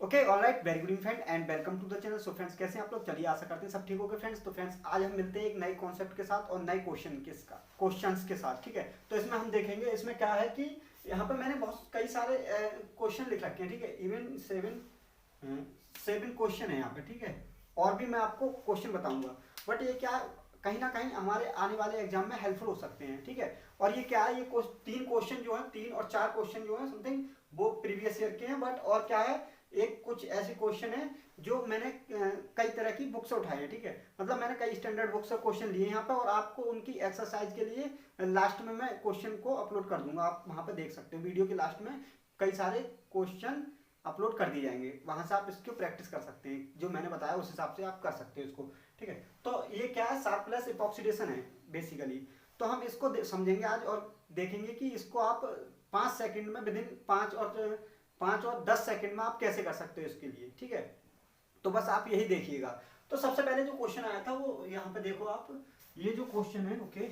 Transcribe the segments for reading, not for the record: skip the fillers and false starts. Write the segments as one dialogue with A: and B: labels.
A: Okay all right, very good friend and welcome to the channel. So friends, कैसे हैं आप लोग? चलिए, आशा करते हैं सब ठीक होगा फ्रेंड्स। तो फ्रेंड्स, आज हम मिलते हैं एक नए कॉन्सेप्ट के साथ और नए क्वेश्चंस के साथ। ठीक है, तो इसमें हम देखेंगे इसमें क्या है कि यहाँ पे मैंने बहुत कई सारे क्वेश्चन लिख रखे हैं। ठीक है, इवन सेवन क्वेश्चन है यहाँ पे। ठीक है, और भी मैं आपको क्वेश्चन बताऊंगा, बट ये क्या कहीं ना कहीं हमारे आने वाले एग्जाम में हेल्पफुल हो सकते हैं। ठीक है, और ये क्या है, ये तीन क्वेश्चन जो है, 3 और 4 क्वेश्चन जो है समथिंग वो प्रीवियस ईयर के हैं। बट और क्या है, एक कुछ ऐसे क्वेश्चन है जो मैंने कई तरह की बुक से उठाए हैं। ठीक है, मतलब मैंने कई स्टैंडर्ड बुक से क्वेश्चन लिए यहाँ पे, और आपको उनकी एक्सरसाइज के लिए लास्ट में मैं क्वेश्चन को अपलोड कर दूंगा। आप वहाँ पे देख सकते हो, वीडियो के लास्ट में कई सारे क्वेश्चन अपलोड कर दिए जाएंगे, वहां से आप इसको प्रैक्टिस कर सकते हैं। जो मैंने बताया उस हिसाब से आप कर सकते हो इसको। ठीक है, तो ये क्या है, शार्प प्लस इपॉक्सीडेशन है बेसिकली। तो हम इसको समझेंगे आज और देखेंगे कि इसको आप 5 सेकंड में, विद इन 5 और 10 सेकंड में आप कैसे कर सकते हो इसके लिए। ठीक है, तो बस आप यही देखिएगा। तो सबसे पहले जो क्वेश्चन आया था वो यहाँ पे देखो आप, ये जो क्वेश्चन है, ओके,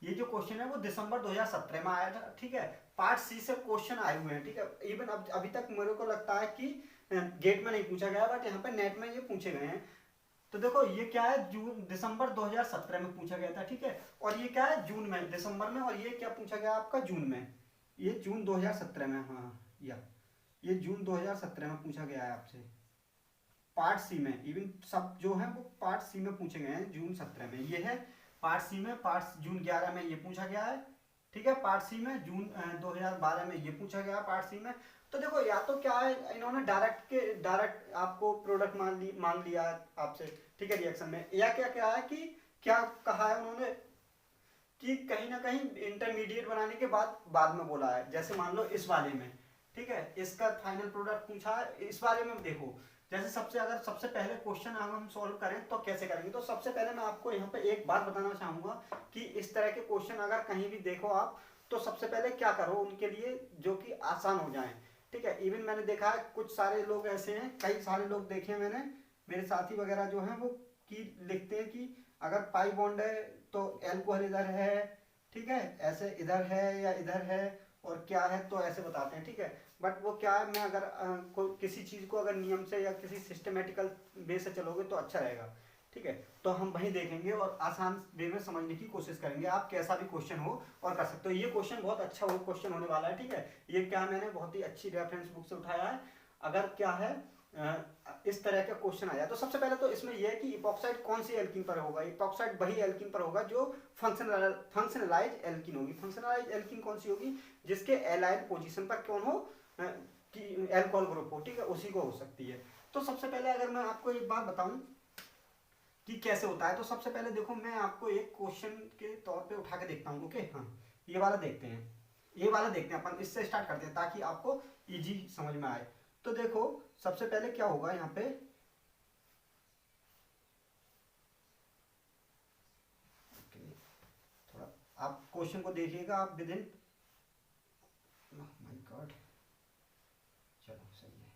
A: ये जो क्वेश्चन है वो दिसंबर 2017 में आया था। ठीक है, पार्ट सी से क्वेश्चन आए हुए हैं। ठीक है, इवन अभी तक मेरे को लगता है कि गेट में नहीं पूछा गया, बट यहाँ पे नेट में ये पूछे गए हैं। तो देखो ये क्या है, दिसंबर 2017 में पूछा गया था। ठीक है, और ये क्या है, जून में, दिसंबर में, और ये क्या पूछा गया आपका, जून में। ये जून 2017 में, हाँ, या ये जून 2017 में पूछा गया है आपसे पार्ट सी में। इवन सब जो है वो पार्ट सी में पूछे गए हैं जून 17 में। ये है पार्ट सी में, पार्ट जून 11 में ये पूछा गया है। ठीक है, पार्ट सी में जून 2012 में ये पूछा गया पार्ट सी में। तो देखो, या तो क्या है, इन्होंने डायरेक्ट आपको प्रोडक्ट मांग लिया आपसे। ठीक है, रिएक्शन में, या क्या क्या है कि क्या कहा है उन्होंने कि कहीं ना कहीं इंटरमीडिएट बनाने के बाद में बोला है। जैसे मान लो इस वाले में, ठीक है, इसका फाइनल प्रोडक्ट पूछा है। इस बारे में देखो, जैसे सबसे पहले क्वेश्चन हम सॉल्व करें तो कैसे करेंगे। तो सबसे पहले मैं आपको यहाँ पे एक बात बताना चाहूंगा कि इस तरह के क्वेश्चन अगर कहीं भी देखो आप, तो सबसे पहले क्या करो उनके लिए जो कि आसान हो जाए। ठीक है, इवन मैंने देखा है कुछ सारे लोग ऐसे हैं, कई सारे लोग देखे मैंने, मेरे साथी वगैरह जो हैं वो की लिखते हैं कि अगर पाई बॉन्ड है तो एल्कोहल इधर है। ठीक है, ऐसे इधर है या इधर है, और क्या है तो ऐसे बताते हैं। ठीक है, बट वो क्या है, मैं अगर किसी चीज को अगर नियम से या किसी सिस्टमेटिकल वे से चलोगे तो अच्छा रहेगा। ठीक है, तो हम वही देखेंगे और आसान वे में समझने की कोशिश करेंगे। आप कैसा भी क्वेश्चन हो और कर सकते हो। ये क्वेश्चन बहुत अच्छा क्वेश्चन होने वाला है। ठीक है, ये क्या मैंने बहुत ही अच्छी रेफरेंस बुक से उठाया है। अगर क्या है इस तरह का क्वेश्चन आया तो सबसे पहले तो इसमें यह है कि इपॉक्साइड कौन सी एल्कीन पर होगा। इपॉक्साइड वही एल्कीन पर होगा जो फंक्शनलाइज एल्कीन होगी। फंक्शनलाइज एल्कीन कौन सी होगी, जिसके एलाइल पोजीशन पर कौन हो, कि एल्कोहल ग्रुप हो। ठीक है, उसी को हो सकती है। तो सबसे पहले अगर मैं आपको एक बात बताऊं कि कैसे होता है, तो सबसे पहले देखो मैं आपको एक क्वेश्चन के तौर पे उठा के देखता हूँ। ओके, हाँ, ये वाला देखते हैं, अपन इससे स्टार्ट करते हैं ताकि आपको इजी समझ में आए। तो देखो सबसे पहले क्या होगा यहाँ पे, थोड़ा आप क्वेश्चन को देखिएगा, आप विद इन, माय गॉड, चलो सही है।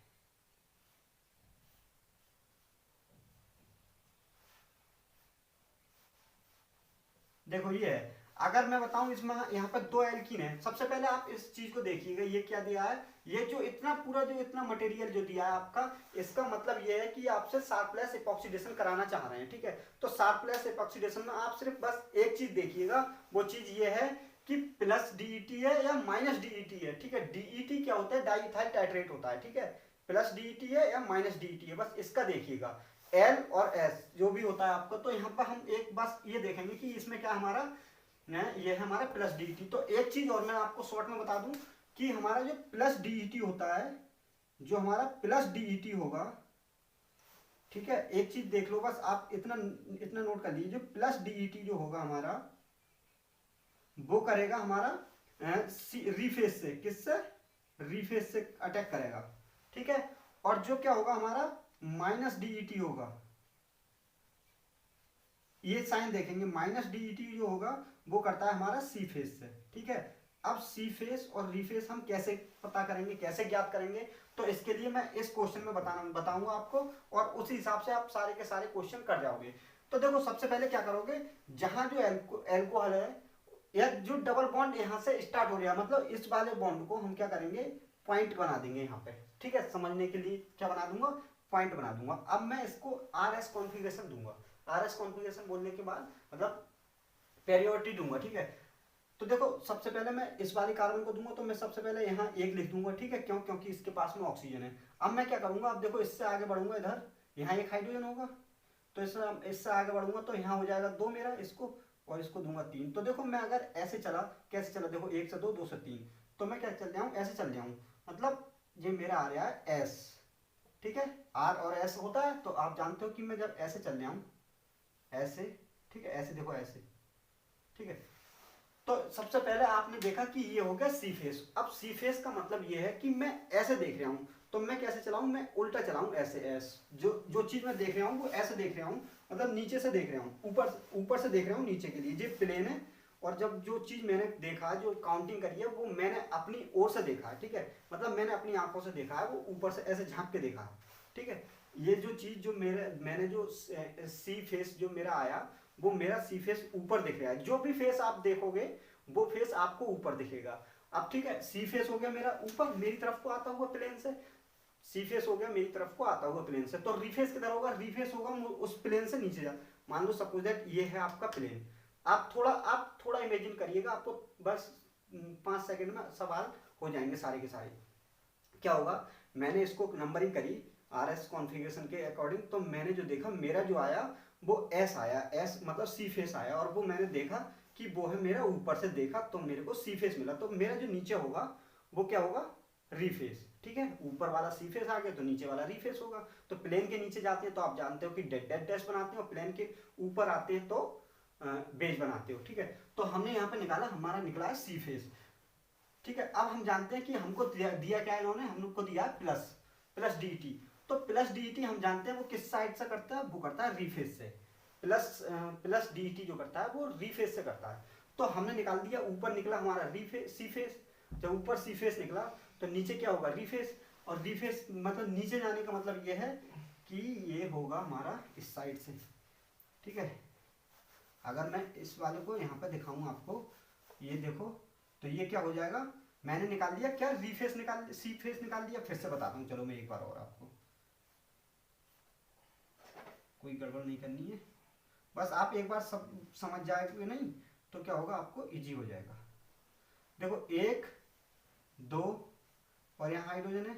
A: देखो ये है, अगर मैं बताऊं इसमें यहाँ पर 2 एल्कीन है। सबसे पहले आप इस चीज को देखिएगा, ये क्या दिया है, ये जो इतना पूरा जो इतना मटेरियल जो दिया है आपका, इसका मतलब ये है कि आपसे शार्पलेस इपॉक्सीडेशन कराना चाह रहे हैं। ठीक है, तो शार्पलेस इपॉक्सीडेशन में आप सिर्फ बस एक चीज देखिएगा, वो चीज ये है कि प्लस डीईटी है या माइनस डीईटी है। ठीक है, डीईटी क्या होता है, डाईइथाइल टाइट्रेट होता है। ठीक है, प्लस डीईटी है या माइनस डीईटी है, बस इसका देखिएगा। एल और एस जो भी होता है आपका, तो यहाँ पर हम एक बस ये देखेंगे कि इसमें क्या हमारा ये है हमारा प्लस डीईटी। तो एक चीज और मैं आपको शॉर्ट में बता दूं कि हमारा जो प्लस डीईटी होता है, जो हमारा प्लस डीईटी होगा, ठीक है, एक चीज देख लो बस, आप इतना इतना नोट कर लीजिए, जो प्लस डीईटी जो होगा हमारा, वो करेगा हमारा रीफेस से, किससे, रीफेस से अटैक करेगा। ठीक है, और जो क्या होगा हमारा माइनस डीईटी होगा, ये साइन देखेंगे, माइनस डीईटी जो होगा वो करता है हमारा सी फेस से। ठीक है, अब सी फेस और रीफेस हम कैसे पता करेंगे, कैसे ज्ञात करेंगे, तो इसके लिए मैं इस क्वेश्चन में बताऊंगा आपको, और उसी हिसाब से आप सारे के सारे क्वेश्चन कर जाओगे। तो देखो सबसे पहले क्या करोगे, जहां जो एल्कोहल है, या जो डबल बॉन्ड यहां से स्टार्ट हो रहा है, मतलब इस वाले बॉन्ड को हम क्या करेंगे, पॉइंट बना देंगे यहाँ पे, ठीक है। समझने के लिए क्या बना दूंगा, पॉइंट बना दूंगा। अब मैं इसको आर एस कॉन्फ़िगरेशन दूंगा। आर एस कॉन्फ़िगरेशन बोलने के बाद मतलब पेरियोडिटी दूंगा, ठीक है। तो देखो सबसे पहले मैं इस वाले कार्बन को दूंगा, तो मैं सबसे पहले यहाँ एक लिख दूंगा, ठीक है। क्यों, क्योंकि इसके पास में ऑक्सीजन है। अब मैं क्या करूंगा, अब देखो इससे आगे बढ़ूंगा, इधर यहाँ एक हाइड्रोजन होगा, तो इससे आगे बढ़ूंगा तो यहाँ हो जाएगा 2 मेरा, इसको और इसको दूंगा 3। तो देखो मैं अगर ऐसे चला, कैसे चला, देखो 1 से 2, 2 से 3, तो मैं क्या चल जाऊँ, ऐसे चल जाऊँ, मतलब ये मेरा आ रहा है एस, ठीक है। आर और एस होता है, तो आप जानते हो कि मैं जब ऐसे चल जाऊँ, ऐसे, ठीक है, ऐसे देखो ऐसे, ठीक है। तो सबसे पहले आपने देखा कि ये हो गया सी फेस। अब सी फेस का मतलब ये है कि मैं ऐसे देख रहा हूँ, तो मैं कैसे चलाऊं, मैं उल्टा चलाऊं, ऐसे एस, जो चीज मैं देख रहा हूँ वो ऐसे देख रहा हूँ, मतलब नीचे से देख रहा हूँ, ऊपर से देख रहा हूँ नीचे के लिए, ये प्लेन है। और जब जो चीज मैंने देखा, जो काउंटिंग करी है, वो मैंने अपनी ओर से देखा है, ठीक है। मतलब मैंने अपनी आंखों से देखा है, वो ऊपर से ऐसे झांक के देखा है, ठीक है। ये जो चीज जो मैंने जो सी फेस जो मेरा आया, वो मेरा सी फेस ऊपर दिख रहा है। जो भी फेस आप देखोगे वो फेस आपको ऊपर दिखेगा। अब ठीक है, सी फेस हो गया मेरा ऊपर, मेरी तरफ को आता हुआ प्लेन से, सी फेस हो गया मेरी तरफ को आता हुआ प्लेन से। तो रीफेस किधर होगा, रीफेस होगा उस प्लेन से नीचे जा। मान लो सपोज दैट ये है आपका प्लेन। आप थोड़ा इमेजिन करिएगा, आपको बस 5 सेकंड में सवाल हो जाएंगे सारे के सारे। क्या होगा, मैंने इसको नंबरिंग करी आर एस कॉन्फ़िगरेशन के अकॉर्डिंग, तो मैंने जो देखा, मेरा जो आया वो एस आया, एस मतलब सी फेस आया, और वो मैंने देखा कि वो है मेरा ऊपर से देखा, तो मेरे को सी फेस मिला। तो मेरा जो नीचे होगा वो क्या होगा, रीफेस, ठीक है। ऊपर वाला सी फेस आ गया तो नीचे वाला रीफेस होगा। तो प्लेन के नीचे जाते हैं तो आप जानते हो कि डेड डेड डैश बनाते हैं, और प्लेन के ऊपर आते हैं तो बेस बनाते हो, ठीक है। तो हमने यहाँ पे निकाला, हमारा निकला है सी फेस, ठीक है। अब हम जानते हैं कि हमको दिया क्या है इन्होंने, हमको दिया प्लस डी टी। तो प्लस डी टी हम जानते हैं वो किस साइड से करता है, वो करता है रीफेस से। प्लस डी टी जो करता है वो रीफेस से करता है। तो हमने निकाल दिया, ऊपर निकला हमारा रीफेस सी फेस, जब ऊपर सी फेस निकला तो नीचे क्या होगा, रीफेस। और रीफेस मतलब नीचे जाने का मतलब ये है कि ये होगा हमारा इस साइड से, ठीक है। अगर मैं इस वाले को यहाँ पे दिखाऊं आपको, ये देखो, तो ये क्या हो जाएगा, मैंने निकाल दिया क्या, रीफेस निकाल, सी फेस निकाल दिया। फिर से बताता हूँ, चलो मैं एक बार और आपको, कोई गड़बड़ नहीं करनी है, बस आप एक बार सब समझ जाएंगे नहीं तो क्या होगा, आपको इजी हो जाएगा। देखो 1 2 और यहाँ हाइड्रोजन है,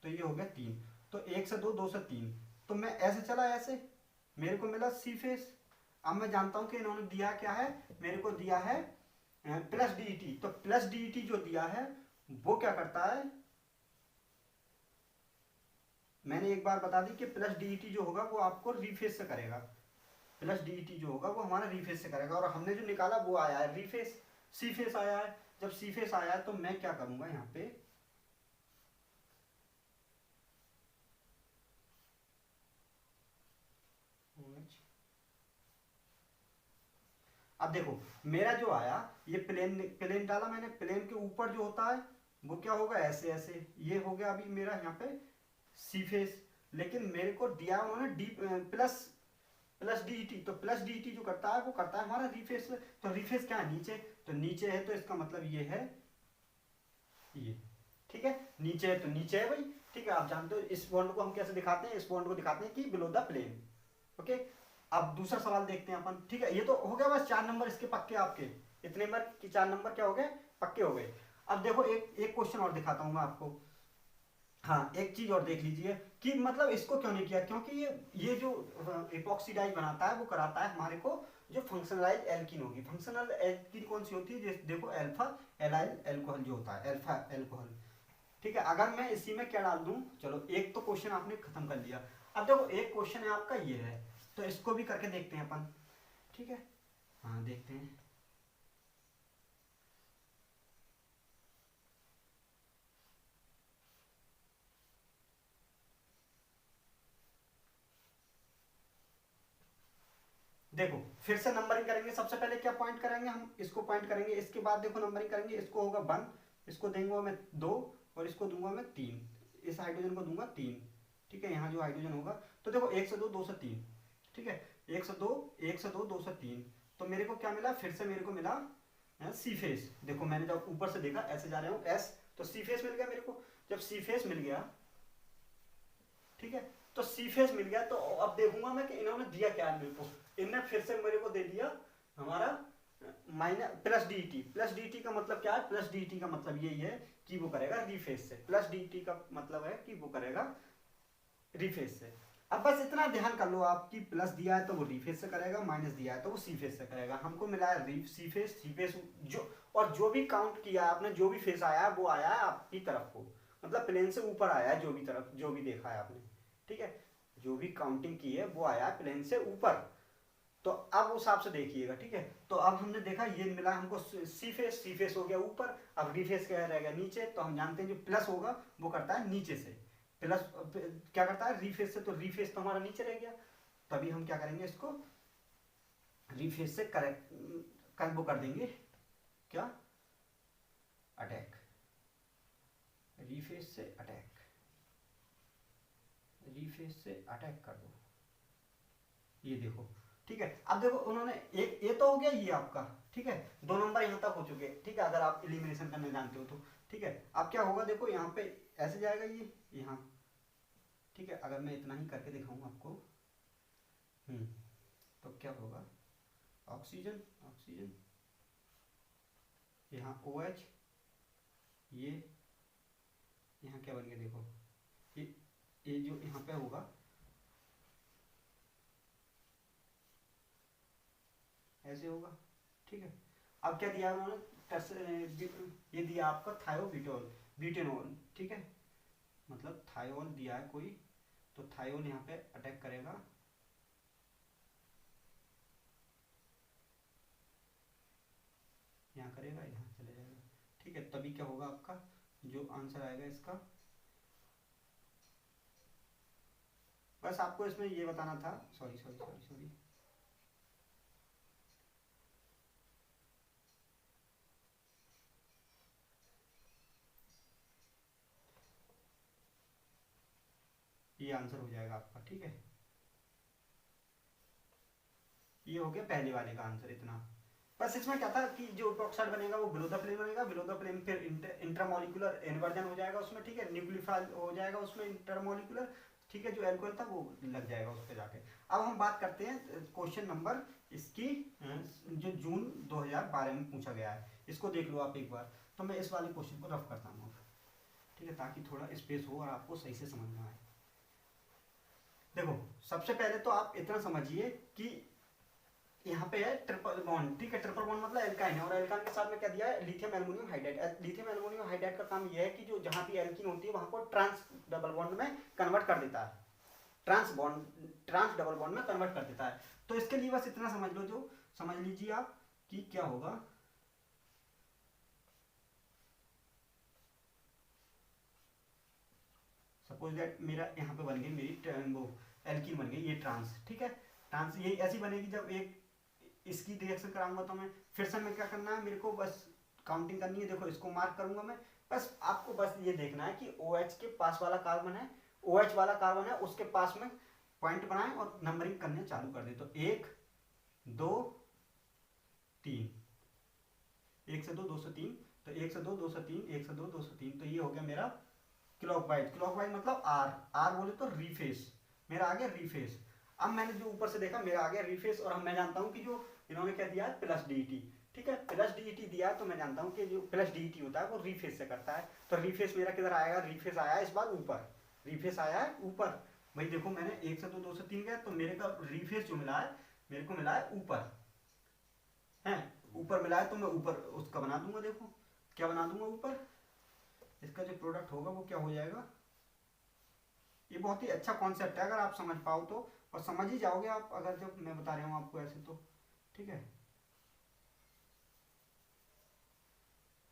A: तो ये हो गया 3। तो 1 से 2, 2 से 3, तो मैं ऐसे चला, ऐसे मेरे को मिला सी फेस। अब मैं जानता हूं कि इन्होंने दिया क्या है, मेरे को दिया है प्लस डी टी। तो प्लस डी टी जो दिया है वो क्या करता है, मैंने एक बार बता दी कि प्लस डी टी जो होगा वो आपको रीफेस से करेगा। प्लस डी टी जो होगा वो हमारा रीफेस से करेगा, और हमने जो निकाला वो आया है रीफेस, सी फेस आया है। जब सी फेस आया है तो मैं क्या करूंगा यहाँ पे, अब देखो मेरा जो आया, ये प्लेन डाला मैंने, प्लेन के ऊपर जो होता है वो क्या होगा, ऐसे ऐसे, ये हो गया अभी मेरा यहाँ पे सी फेस। लेकिन मेरे को दिया उन्होंने डी प्लस डी टी, तो प्लस डी टी जो करता है वो करता है हमारा रीफेस। तो रीफेस क्या है, नीचे, तो नीचे है, तो इसका मतलब ये है ये, ठीक है। नीचे है तो नीचे है भाई, ठीक है। आप जानते हो इस बॉन्ड को हम कैसे दिखाते हैं, इस बॉन्ड को दिखाते हैं कि बिलो द प्लेन, ओके। अब दूसरा सवाल देखते हैं अपन, ठीक है। ये तो हो गया बस 4 नंबर इसके पक्के, आपके इतने बार कि 4 नंबर क्या हो गए, पक्के हो गए। अब देखो एक क्वेश्चन और दिखाता हूँ मैं आपको। हाँ, एक चीज और देख लीजिए कि मतलब इसको क्यों नहीं किया, क्योंकि ये जो इपॉक्सी डाई बनाता है वो कराता है हमारे को जो फंक्शनलाइज एल्कीन होगी। फंक्शनल एल्कीन कौन सी होती है, जैसे देखो अल्फा एलाइल अल्कोहल जो होता है, अल्फा अल्कोहल, ठीक है। अगर मैं इसी में क्या डाल दूं, चलो एक तो क्वेश्चन आपने खत्म कर लिया। अब देखो एक क्वेश्चन है आपका ये है, तो इसको भी करके देखते हैं अपन, ठीक है। हाँ देखते हैं, देखो फिर से नंबरिंग करेंगे। सबसे पहले क्या पॉइंट करेंगे, हम इसको पॉइंट करेंगे, इसके बाद देखो नंबरिंग करेंगे। इसको होगा 1, इसको देंगे मैं 2, और इसको दूंगा मैं 3, इस हाइड्रोजन को दूंगा 3, ठीक है। यहाँ जो हाइड्रोजन होगा, तो देखो 1 से 2, 2 से 3, ठीक है। 1 से 2, 1 से 2, 2 से 3, तो मेरे को क्या मिला, फिर से मेरे को मिला सी फेस। देखो मैंने जब ऊपर से देखा, ऐसे जा रहा हूँ एस, तो सी फेस मिल गया मेरे को। जब सी फेस मिल गया, ठीक है, तो सी फेस मिल गया तो अब देखूंगा मैं कि इन्होंने दिया क्या मेरे को। इनने फिर से मेरे को दे दिया हमारा minus plus D T. Plus D T का मतलब क्या है? प्लस डी टी का मतलब यही है कि वो करेगा रीफेस से। प्लस डी टी का मतलब है कि वो करेगा रीफेस से। अब बस इतना ध्यान कर लो आप कि प्लस दिया है तो वो रीफेस से करेगा, माइनस दिया है तो वो सी फेस से करेगा। हमको मिला है सी फेस जो, और जो भी काउंट किया आपने, जो भी फेस आया है वो आया है आपकी तरफ को, मतलब प्लेन से ऊपर आया है, जो भी तरफ जो भी देखा है आपने, ठीक है, जो भी काउंटिंग की है वो आया है प्लेन से ऊपर। तो अब उस हिसाब से देखिएगा, ठीक है। तो अब हमने देखा ये मिला हमको सी फेस हो गया ऊपर, अब रीफेस क्या रहेगा नीचे। तो हम जानते हैं जो प्लस होगा वो करता है नीचे से, प्लस क्या करता है रीफेस से, तो रीफेस तो हमारा नीचे रह गया। तभी हम क्या करेंगे, इसको रीफेस से करेक्ट वो कर देंगे, क्या, अटैक, रीफेस से अटैक, रीफेस से अटैक कर दो, ये देखो, ठीक है। अब देखो उन्होंने एक ये तो हो गया ये आपका, ठीक है, 2 नंबर यहाँ तक हो चुके हैं, ठीक है, अगर आप एलिमिनेशन करने जानते हो तो, ठीक है। अब क्या होगा, देखो यहाँ पे ऐसे जाएगा ये यहाँ, ठीक है, अगर मैं इतना ही करके दिखाऊं आपको, तो क्या होगा, ऑक्सीजन ऑक्सीजन, यहाँ OH, ये यहाँ क्या बन गया देखो, ये जो यहाँ पे होगा ऐसे होगा, ठीक है। अब क्या दिया उन्होंने, ये दिया आपका थायोबिटोल ब्यूटेनॉल, ठीक है, मतलब थायोल दिया है कोई, तो थायोल यहाँ पे अटैक करेगा, यहाँ करेगा, यहाँ चले जाएगा, ठीक है। तभी क्या होगा आपका जो आंसर आएगा इसका, बस आपको इसमें ये बताना था, सॉरी सॉरी सॉरी सॉरी, ये आंसर हो जाएगा आपका, ठीक है। ये हो गया पहले वाले का आंसर इतना। बस इसमें क्या था कि जो ऑक्साइड बनेगा वो बिलो द फ्लेम बनेगा, बिलो द फ्लेम फिर इंट्रामोलिकुलर इन्वर्जन हो जाएगा उसमें, ठीक है, न्यूक्लियोफाइल हो जाएगा उसमें इंटरमोलिकुलर, ठीक है, जो एल्कोहल था वो लग जाएगा उस पर जाके। अब हम बात करते हैं क्वेश्चन नंबर इसकी, जो जून 2012 में पूछा गया है, इसको देख लो आप एक बार। तो मैं इस वाले क्वेश्चन को रफ करता हूँ, ठीक है, ताकि थोड़ा स्पेस हो और आपको सही से समझ में आए। देखो सबसे पहले तो आप इतना समझिए कि यहाँ पे है ट्रिपल बॉन्ड, ठीक है, ट्रिपल बॉन्ड मतलब एल्काइन है, और एल्काइन के साथ में क्या दिया है, lithium aluminium hydride. Lithium aluminium hydride का काम यह है कि जो जहाँ भी एल्कीन होती है वहां को ट्रांस डबल बॉन्ड में कन्वर्ट कर देता है, ट्रांस डबल बॉन्ड में कन्वर्ट कर देता है। तो इसके लिए बस इतना समझ लो, जो समझ लीजिए आप कि क्या होगा, सपोज दैट मेरा यहाँ पे बन गई मेरी वो एल्कीन बन गई, ये ट्रांस, ठीक है, ट्रांस ये ऐसी बनेगी जब एक इसकी रिएक्शन कराऊंगा तो मैं फिर से मैं क्या करना है, मेरे को बस काउंटिंग करनी है। देखो इसको मार्क करूंगा मैं, बस आपको बस ये देखना है कि OH के पास वाला कार्बन है, OH वाला कार्बन है उसके पास में पॉइंट बनाए और नंबरिंग करने चालू कर दे। तो 1 2 3, 1 से 2 2 से 3, तो 1 से 2 2 से 3, 1 से 2 2 से 3, तो ये हो गया मेरा क्लॉकवाइज। क्लॉकवाइज मतलब आर बोले तो रीफेस, मेरा आ गया रीफेस। अब मैंने जो ऊपर से देखा मेरा आ गया रीफेस, और मैं जानता हूँ कि जो इन्होंने क्या दिया है प्लस डीटी, ठीक है, प्लस डीटी दिया है, तो मैं जानता हूँ कि जो प्लस डीटी होता है वो रीफेस से करता है। तो रीफेस मेरा किधर आएगा, रीफेस आया है इस बार ऊपर, रीफेस आया है ऊपर। भाई देखो मैंने 1 से 2 2 से 3 गया, तो मेरे का रीफेस जो मिला है मेरे को मिला है ऊपर है, ऊपर मिला है, तो मैं ऊपर उसका बना दूंगा। देखो क्या बना दूंगा ऊपर, इसका जो प्रोडक्ट होगा वो क्या हो जाएगा। ये बहुत ही अच्छा कॉन्सेप्ट है, अगर आप समझ पाओ तो, और समझ ही जाओगे आप अगर जब मैं बता रहा हूँ आपको ऐसे, तो ठीक है।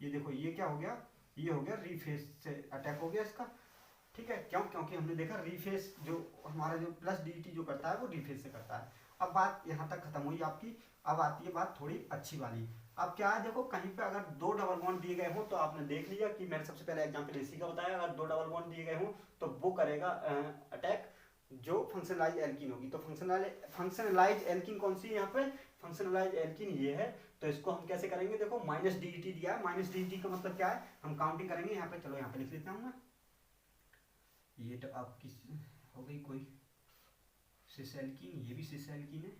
A: ये देखो ये क्या हो गया, ये हो गया रीफेस से अटैक हो गया इसका, ठीक है, क्यों, क्योंकि हमने देखा रीफेस जो हमारा जो प्लस डीटी जो करता है वो रीफेस से करता है। अब बात यहाँ तक खत्म हुई आपकी, अब आती है बात थोड़ी अच्छी वाली। अब क्या है, देखो कहीं पे अगर 2 डबल बॉन्ड दिए गए हो, तो आपने देख लिया कि मैंने सबसे पहले एग्जांपल इसी का बताया, अगर 2 डबल बॉन्ड दिए गए हो तो वो करेगा अटैक जो फंक्शनलाइज एल्कीन होगी। तो फंक्शनलाइज एल्कीन कौन सी है यहाँ पे, फंक्शनलाइज एल्कीन ये है। तो इसको हम कैसे करेंगे, देखो माइनस डी दिया है, माइनस डी का मतलब क्या है, हम काउंटिंग करेंगे यहाँ पे, चलो यहाँ पे लिख लेता हूँ मैं, ये तो आपकी हो गई कोई सिस एल्कीन, ये भी सिस एल्कीन है,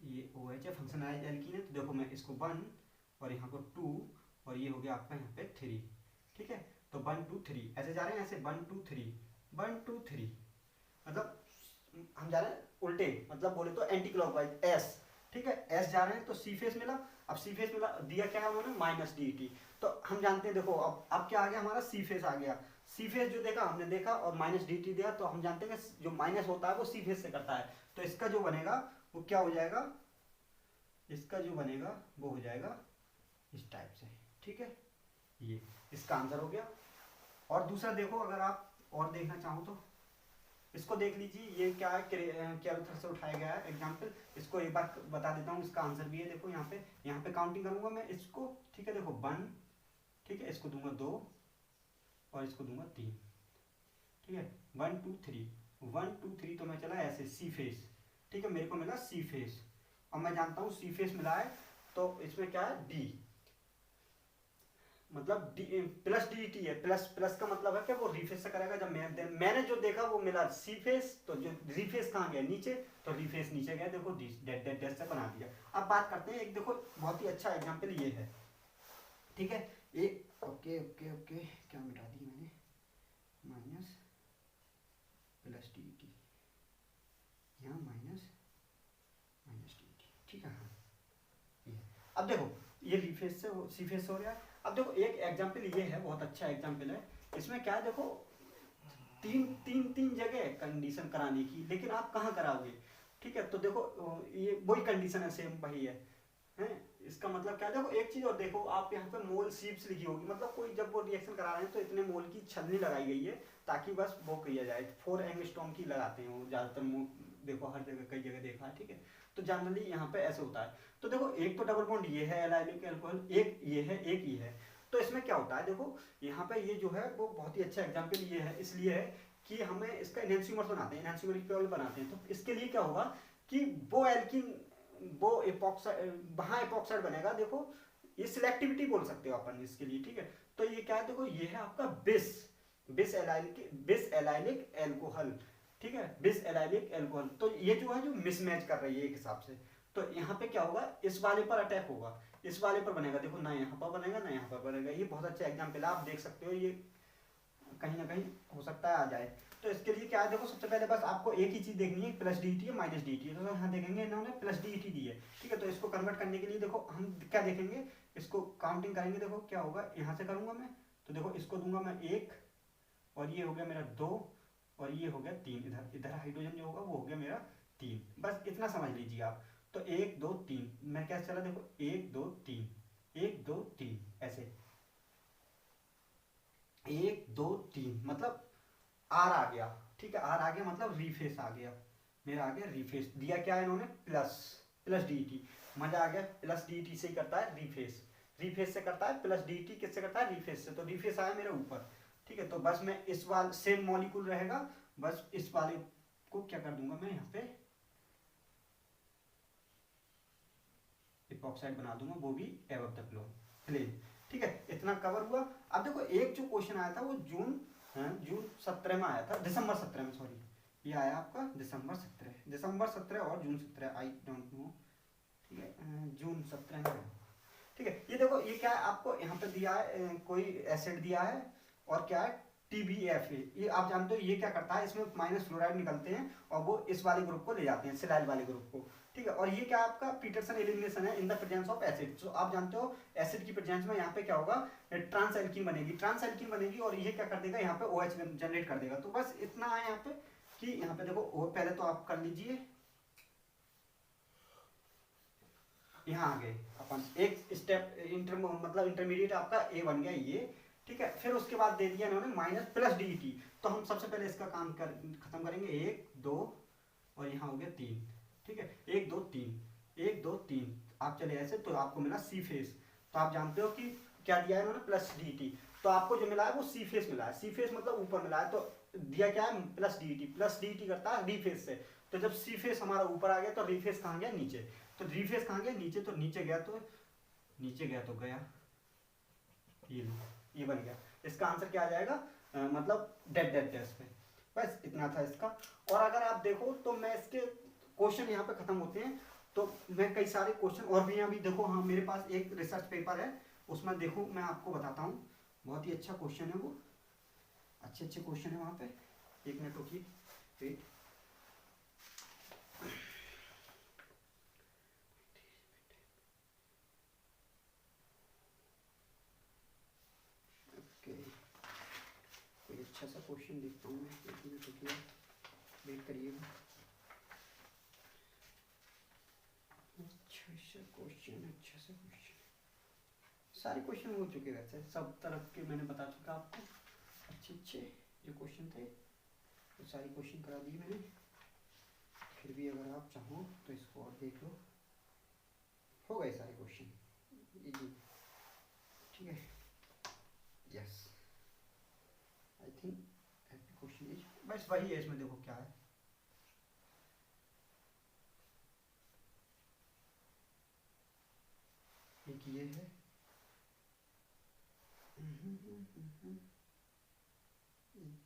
A: ये ओ एच है फंक्शनलाइज एल्कीन है। तो देखो मैं इसको 1 और यहाँ को 2 और ये हो गया आपका यहाँ पे 3, ठीक है। तो 1 2 3 ऐसे जा रहे हैं, ऐसे 1 2 3 1 2 3, मतलब हम जा रहे हैं उल्टे, मतलब बोले तो एंटी क्लॉकवाइज एस, ठीक है। एस जा रहे हैं तो सी फेस मिला। अब सी फेस मिला, दिया क्या है उन्होंने माइनस डी टी, तो हम जानते हैं देखो अब क्या आ गया हमारा सी फेस आ गया। सी फेस जो देखा हमने देखा और माइनस डी टी दिया, तो हम जानते हैं जो माइनस होता है वो सी फेस से करता है। तो इसका जो बनेगा वो क्या हो जाएगा, इसका जो बनेगा वो हो जाएगा इस टाइप से, ठीक है। ये इसका आंसर हो गया। और दूसरा देखो, अगर आप और देखना चाहो तो इसको देख लीजिए, ये क्या है कैलकुलेटर से उठाया गया है एग्जांपल। इसको एक बार बता देता हूँ, इसका आंसर भी है। देखो यहाँ पे काउंटिंग करूंगा मैं इसको, ठीक है। देखो 1, ठीक है, इसको दूंगा 2 और इसको दूंगा 3, ठीक है। 1 2 3 1 2 3 तो मैं चला ऐसे सी फेस, ठीक है, मेरे को मिला सी फेस। और मैं जानता हूँ सी फेस मिला है तो इसमें क्या है डी, मतलब प्लस डी टी है। प्लस का मतलब है कि वो रीफेस से करेगा। जब मैंने जो देखा वो मिला सी फेस, तो जो रीफेस कहाँ गया नीचे, तो रीफेस नीचे गया, देखो डेट से बना दिया। अब बात करते हैं एक, देखो बहुत ही अच्छा एग्जांपल ये है, ठीक है। एक ओके ओके ओके क्या मिटा दी मैंने, माइनस प्लस डी टी, यहाँ माइनस माइनस डी टी, ठीक है। हाँ ये अब देखो ये रीफेस से सी फेस हो रहा है। अब देखो एक एग्जांपल ये है, बहुत अच्छा एग्जांपल है। इसमें क्या है देखो, तीन जगह कंडीशन कराने की, लेकिन आप कहाँ कराओगे, ठीक है। तो देखो ये वही कंडीशन है, सेम वही है, हैं। इसका मतलब क्या है, देखो एक चीज और देखो, आप यहाँ पे मोल सीप्स लिखी होगी, मतलब कोई जब वो रिएक्शन करा रहे हैं तो इतने मोल की छलनी लगाई गई है ताकि बस वो किया जाए। 4 एंगस्ट्रॉम की लगाते हैं वो ज्यादातर, देखो हर जगह कई जगह देखा है, ठीक है। तो जनरली यहाँ पे ऐसे होता है। तो देखो एक तो डबल बॉन्ड ये है एलाइलिक अल्कोहल, एक ये है एक ये है। तो इसमें क्या होता है देखो, यहाँ पे ये जो है वो बहुत ही अच्छा एग्जाम्पल ये है, इसलिए है कि हमें इसका एनहांस्यूमर बनाते हैं, एनहांस्यूमर बनाते हैं। तो इसके लिए क्या होगा कि वो एल्किन, वो एपॉक्साइड, वहाँ एपॉक्साइड बनेगा। देखो ये सिलेक्टिविटी बोल सकते हो अपन इसके लिए, ठीक है। तो ये क्या है देखो, ये है आपका बिस एलाइलिक एल्कोहल, ठीक है, बिस एलाइलिक एल्कोहल। तो ये जो है जो मिसमैच कर रही है एक हिसाब से। तो यहाँ पे क्या होगा, इस वाले पर अटैक होगा, इस वाले पर बनेगा। देखो ना यहाँ पर बनेगा ना यहाँ पर बनेगा। ये बहुत अच्छा एग्जाम्पल है, आप देख सकते हो, ये कहीं ना कहीं हो सकता है आ जाए। तो इसके लिए क्या है देखो, सबसे पहले बस आपको एक ही चीज देखनी है, प्लस डी टी है माइनस डी टी है। तो यहाँ देखेंगे इन्होंने प्लस डी टी दी है, ठीक है। तो इसको कन्वर्ट करने के लिए देखो हम क्या देखेंगे, इसको काउंटिंग करेंगे। देखो क्या होगा, यहाँ से करूंगा मैं, तो देखो इसको दूंगा मैं 1 और ये हो गया मेरा 2 और ये हो गया 3। इधर हाइड्रोजन जो होगा वो हो गया मेरा 3। बस इतना समझ लीजिए आप। तो 1 2 3 मैं क्या चला, देखो 1 2 3 1 2 3 ऐसे 1 2 3, मतलब आर आ गया, ठीक है। आर आ गया मतलब रीफेस आ गया, मेरा आ गया रीफेस। दिया क्या है इन्होंने, प्लस डी टी, मजा आ गया। प्लस डी टी से करता है रीफेस, रीफेस से करता है प्लस डी टी, किससे करता है रीफेस से। तो रीफेस आया मेरे ऊपर, ठीक है। तो बस मैं इस वाले सेम मॉलिक्यूल रहेगा, बस इस वाले को क्या कर दूंगा मैं यहाँ पे इपॉक्साइड बना दूंगा, वो भी एबव द प्लेन, ठीक है। इतना कवर हुआ। अब देखो एक जो क्वेश्चन आया था वो जून 17 में आया था, दिसंबर 17 में, सॉरी, ये आया आपका दिसंबर 17 और जून 17, आई डोंट नो, ठीक है, जून 17 में, ठीक है। ये देखो ये क्या है, आपको यहाँ पे दिया है कोई एसिड दिया है और क्या है TBFA, ये आप जानते हो ये क्या करता है, इसमें माइनस फ्लोराइड निकलते हैं और वो इस वाले ग्रुप को ले जाते हैं, सिलाइल वाले ग्रुप को, ठीक है। और ये क्या आपका पीटरसन एलिमिनेशन है in the presence of acid. तो आप जानते हो एसिड की प्रेजेंस में यहाँ पे क्या होगा, ट्रांस एल्कीन बनेगी और ये क्या कर देगा, यहाँ पे OH जनरेट कर देगा। तो बस इतना है यहाँ पे कि यहाँ पे देखो पहले तो आप कर लीजिए, यहाँ आ गए अपन एक स्टेप मतलब इंटरमीडिएट आपका A बन गया ये, ठीक है। फिर उसके बाद दे दिया इन्होंने माइनस प्लस डी टी। तो हम सबसे पहले इसका काम खत्म करेंगे, 1 2 और यहाँ हो गया 3, ठीक है। 1 2 3 1 2 3 आप चले ऐसे, तो आपको मिला सी फेस। तो आप जानते हो कि क्या दिया है इन्होंने, प्लस डी टी। तो आपको जो मिला है वो सी फेस मिला है, सी फेस मतलब ऊपर मिला है। तो दिया क्या है, प्लस डी टी करता है रीफेस से। तो जब सी फेस हमारा ऊपर आ गया तो रीफेस कहाँ गया, नीचे। तो रीफेस कहाँ गया, नीचे। तो नीचे गया तो गया, ये बन गया। इसका आंसर क्या आ जाएगा, मतलब डेड डेड डेज पे। बस इतना था इसका। और अगर आप देखो तो मैं इसके क्वेश्चन यहाँ पे खत्म होते हैं, तो मैं कई सारे क्वेश्चन और भी यहाँ भी देखो, हाँ मेरे पास एक रिसर्च पेपर है, उसमें देखो मैं आपको बताता हूँ, बहुत ही अच्छा क्वेश्चन है वो, अच्छे अच्छे क्वेश्चन है वहाँ पे। एक मिनट रुकिए, वेट। ओके, कोई अच्छा सा क्वेश्चन देखता हूँ मैं, एक मिनट रुकिए, वेट करिएगा। अच्छा क्वेश्चन, अच्छा सा क्वेश्चन, सारे क्वेश्चन हो चुके वैसे, सब तरफ के मैंने बता चुका आपको, अच्छे अच्छे जो क्वेश्चन थे वो तो सारे क्वेश्चन करा दिए मैंने। फिर भी अगर आप चाहो तो इसको और देख लो, हो गए सारे क्वेश्चन इजी, ठीक है। Yes, I think every question is, बस वही है इसमें, देखो क्या है, एक ये है,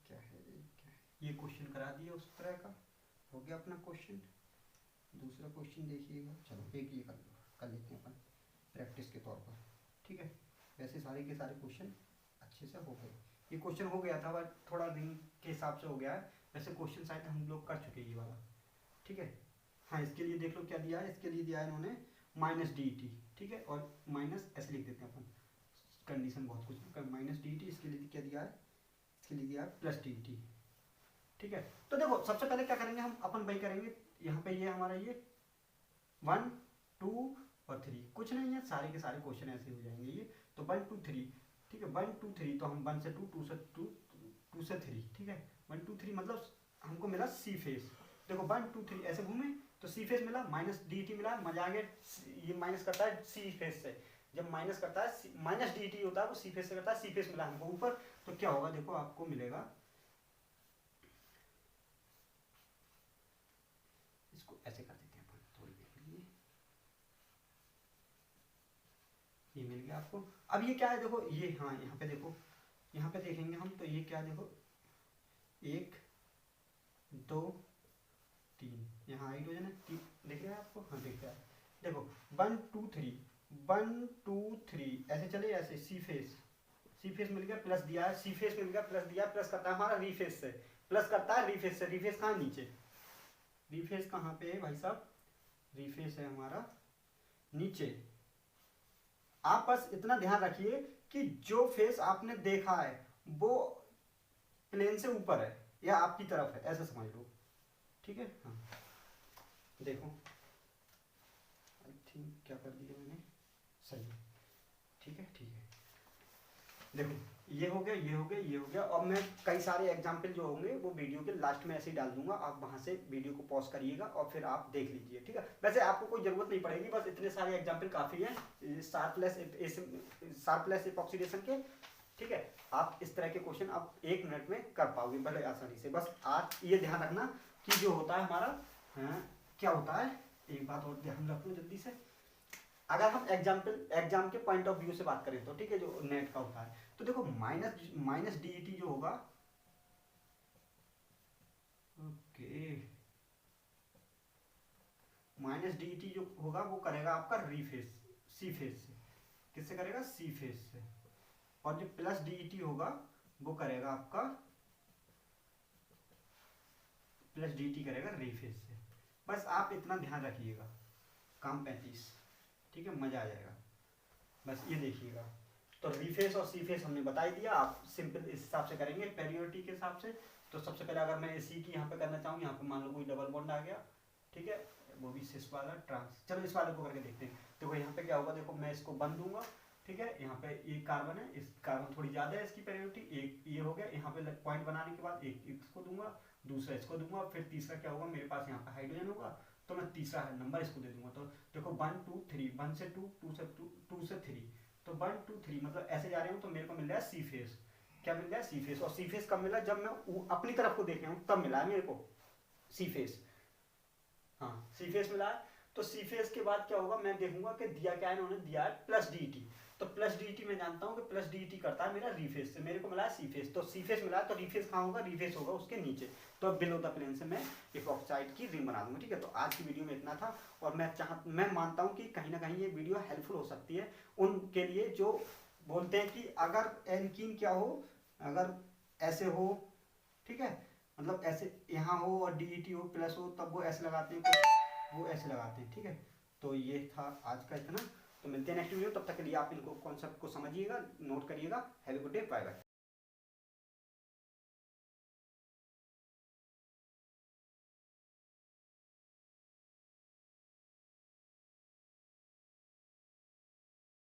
A: क्या है, क्या है, ये क्वेश्चन करा दिया उस तरह का, हो गया अपना क्वेश्चन। दूसरा क्वेश्चन देखिएगा, चलो एक ये कर लेते हैं अपन प्रैक्टिस के तौर पर, ठीक है। वैसे सारे के सारे क्वेश्चन अच्छे से हो गए, ये क्वेश्चन हो गया था बट थोड़ा दिन के हिसाब से हो गया है, वैसे क्वेश्चन शायद हम लोग कर चुके ये वाला, ठीक है। हाँ, इसके लिए देख लो क्या दिया है, इसके लिए दिया है इन्होंने माइनस डी टी, ठीक है, और माइनस ऐसे लिख देते हैं अपन, कंडीशन बहुत कुछ, माइनस डी टी, इसके लिए क्या दिया है, इसके लिए दिया है प्लस डी टी, ठीक है। तो देखो सबसे पहले क्या करेंगे हम, अपन वही करेंगे, यहाँ पे ये हमारा ये 1 2 और 3, कुछ नहीं है, सारे के सारे क्वेश्चन ऐसे हो जाएंगे ये, तो 1 2 3, ठीक है, 1 2 3, तो हम 1 से 2, 2 से 2, 2 से 3, ठीक है, 1 2 3 मतलब हमको मिला सी फेस, देखो 1 2 3 ऐसे घूमे तो सी फेस मिला, माइनस डी टी मिला, मजा आ गया, ये माइनस करता है सी फेस से, जब माइनस करता है माइनस डी टी होता है वो सी फेस से करता है, सी फेस मिला हमको ऊपर, तो क्या होगा देखो आपको मिलेगा, इसको ऐसे कर देते हैं अपन थोड़ी देर के लिए, ये मिल गया आपको। अब ये क्या है देखो, ये हाँ यहाँ पे देखो, यहाँ पे देखेंगे हम तो ये क्या देखो, 1 2 3, यहाँ हाइड्रोजन है, दिख रहा है आपको, हाँ दिख रहा है, देखो 1 2 3 1 2 3 ऐसे चले, ऐसे सी फेस मिल गया, प्लस दिया है, सी फेस मिल गया, प्लस दिया है, प्लस करता है हमारा रीफेस से, प्लस करता है रीफेस से, रीफेस कहाँ नीचे, रीफेस कहाँ पे है भाई साहब, रीफेस है हमारा नीचे। आप बस इतना ध्यान रखिए कि जो फेस आपने देखा है वो प्लेन से ऊपर है या आपकी तरफ है, ऐसा समझ लो, ठीक है। हाँ देखो, आई थिंक क्या कर दिया मैंने, सही, ठीक है ठीक है, देखो ये हो गया, ये हो गया, ये हो गया, और मैं कई सारे एग्जाम्पल जो होंगे वो वीडियो के लास्ट में ऐसे ही डाल दूंगा, आप वहां से वीडियो को पॉज करिएगा और फिर आप देख लीजिए, ठीक है। वैसे आपको कोई जरूरत नहीं पड़ेगी, बस इतने सारे एग्जाम्पल काफी है शार्पलेस इपॉक्सीडेशन के, ठीक है। आप इस तरह के क्वेश्चन आप 1 मिनट में कर पाओगे बड़े आसानी से। बस आप ये ध्यान रखना कि जो होता है हमारा, क्या होता है, एक बात और ध्यान रख लो जल्दी से, अगर हम एग्जाम के पॉइंट ऑफ व्यू से बात करें तो, ठीक है, जो नेट का होता है, तो देखो माइनस डीईटी जो होगा, ओके, माइनस डीईटी जो होगा वो करेगा आपका रीफेस, सी फेस से, किससे करेगा, सी फेस से, और जो प्लस डीईटी होगा वो करेगा आपका, प्लस डीईटी करेगा रीफेस से। बस आप इतना ध्यान रखिएगा, काम 35, ठीक है, मजा आ जाएगा। बस ये देखिएगा, तो रीफेस और सी फेस हमने बता ही दिया, आप सिंपल इस हिसाब से करेंगे पेरियोडिटी के हिसाब से। तो सबसे पहले अगर मैं इसी की यहाँ पे करना चाहूँ, यहाँ पे मान लो कोई डबल बॉन्ड आ गया, ठीक है, वो भी सिस वाला ट्रांस, चलो इस वाले को करके देखते हैं। देखो यहाँ पे क्या होगा, देखो मैं इसको बंद दूंगा, ठीक है, यहाँ पे एक कार्बन है, इस कार्बन थोड़ी ज्यादा है इसकी पेरियोडिटी, एक ये हो गया, यहाँ पे पॉइंट बनाने के बाद एक इसको दूंगा, दूसरा इसको दूंगा, फिर तीसरा क्या होगा, मेरे पास यहाँ पे हाइड्रोजन होगा, तो मैं तीसरा नंबर इसको दे दूंगा। तो देखो 1 2 3, 1 से 2, 2 से 2, 2 से 3, तो 1 2 3 मतलब ऐसे जा रहे हूँ, तो मेरे को मिल रहा है सी फेस, क्या मिल गया, सी फेस। और सी फेस कब मिला, जब मैं अपनी तरफ को देख रहा हूँ तब मिला है मेरे को सी फेस, हाँ सी फेस मिला है। तो सी फेस के बाद क्या होगा, मैं देखूंगा कि दिया क्या है, इन्होंने दिया है प्लस डी टी, तो प्लस डीईटी मैं जानता हूँ कि प्लस डीईटी करता है मेरा रीफेस से, मेरे को मिला है सी फेस, तो सी फेस मिला है तो रीफेस कहाँ होगा, रीफेस होगा उसके नीचे। तो अब बिलो द प्लेन से मैं इपॉक्साइड की रिंग बना दूंगा। ठीक है, तो आज की वीडियो में इतना था, और मैं मानता हूँ कि कहीं ना कहीं ये वीडियो हेल्पफुल हो सकती है उनके लिए जो बोलते हैं कि अगर एल्कीन क्या हो, अगर ऐसे हो, ठीक है, मतलब ऐसे यहाँ हो और डीईटी हो प्लस हो, तब वो ऐसे लगाते हैं, कुछ वो ऐसे लगाते हैं। ठीक है, तो ये था आज का इतना। तो मिलते हैं नेक्स्ट वीडियो, तब तक के लिए आप इनको कॉन्सेप्ट को समझिएगा, नोट करिएगा। Have a good day, bye bye.